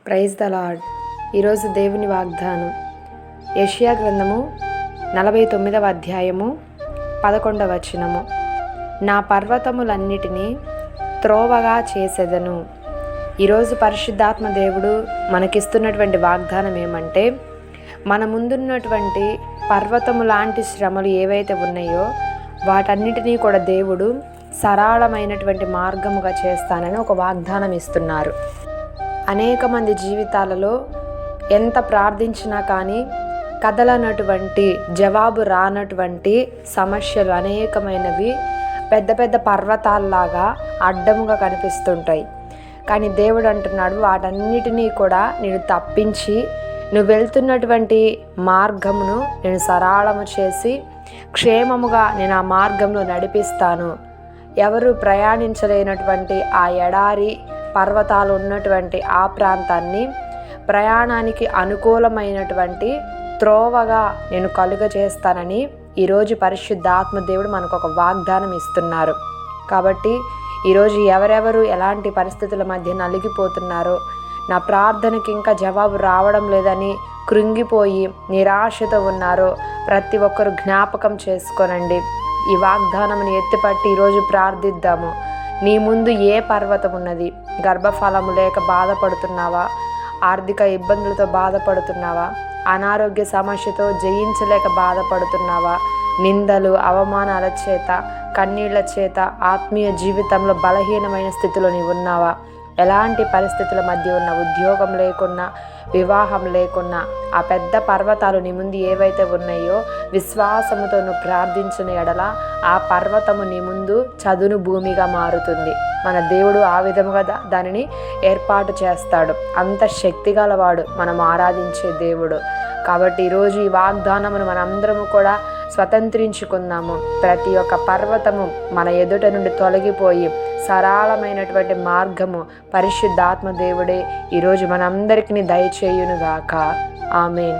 Praise the lord. ఈరోజు దేవుని వాగ్దానం యెషయా గ్రంథము 49వ అధ్యాయము 11వ వచనము. నా పర్వతములన్నిటినీ త్రోవగా చేసేదను. ఈరోజు పరిశుద్ధాత్మ దేవుడు మనకిస్తున్నటువంటి వాగ్దానం ఏమంటే, మన ముందున్నటువంటి పర్వతము లాంటి శ్రమలు ఏవైతే ఉన్నాయో వాటన్నిటినీ కూడా దేవుడు సరళమైనటువంటి మార్గముగా చేస్తానని ఒక వాగ్దానం ఇస్తున్నారు. అనేక మంది జీవితాలలో ఎంత ప్రార్థించినా కానీ కదలనటువంటి, జవాబు రానటువంటి సమస్యలు అనేకమైనవి పెద్ద పెద్ద పర్వతాల్లాగా అడ్డముగా కనిపిస్తుంటాయి. కానీ దేవుడు అంటున్నాడు, వాటన్నిటినీ కూడా నేను తప్పించి నువ్వు వెళ్తున్నటువంటి మార్గమును నేను సరళము చేసి క్షేమముగా నేను ఆ మార్గంలో నడిపిస్తాను. ఎవరు ప్రయాణించలేనటువంటి ఆ ఎడారి పర్వతాలు ఉన్నటువంటి ఆ ప్రాంతాన్ని ప్రయాణానికి అనుకూలమైనటువంటి త్రోవగా నేను కలుగజేస్తానని ఈరోజు పరిశుద్ధాత్మ దేవుడు మనకు ఒక వాగ్దానం ఇస్తున్నారు. కాబట్టి ఈరోజు ఎవరెవరు ఎలాంటి పరిస్థితుల మధ్య నలిగిపోతున్నారో, నా ప్రార్థనకి ఇంకా జవాబు రావడం లేదని కృంగిపోయి నిరాశతో ఉన్నారో ప్రతి ఒక్కరు జ్ఞాపకం చేసుకోనండి. ఈ వాగ్దానముని ఎత్తిపట్టి ఈరోజు ప్రార్థిద్దాము. నీ ముందు ఏ పర్వతం ఉన్నది? గర్భఫలము లేక బాధపడుతున్నావా? ఆర్థిక ఇబ్బందులతో బాధపడుతున్నావా? అనారోగ్య సమస్యతో జయించలేక బాధపడుతున్నావా? నిందలు, అవమానాల చేత, కన్నీళ్ల చేత ఆత్మీయ జీవితంలో బలహీనమైన స్థితిలో నీవు ఉన్నావా? ఎలాంటి పరిస్థితుల మధ్య ఉన్న, ఉద్యోగం లేకున్నా, వివాహం లేకున్నా, ఆ పెద్ద పర్వతాలు నీ ముందు ఏవైతే ఉన్నాయో విశ్వాసముతో నువ్వు ప్రార్థించిన ఎడల ఆ పర్వతము నీ ముందు చదును భూమిగా మారుతుంది. మన దేవుడు ఆ విధముగా దానిని ఏర్పాటు చేస్తాడు. అంత శక్తి గలవాడు మనం ఆరాధించే దేవుడు. కాబట్టి ఈరోజు ఈ వాగ్దానమును మనందరము కూడా స్వతంత్రించుకుందాము. ప్రతి ఒక్క పర్వతము మన ఎదుట నుండి తొలగిపోయి సరళమైనటువంటి మార్గము పరిశుద్ధాత్మ దేవుడే ఈరోజు మనందరికీ దయచేయునుగాక. ఆమేన్.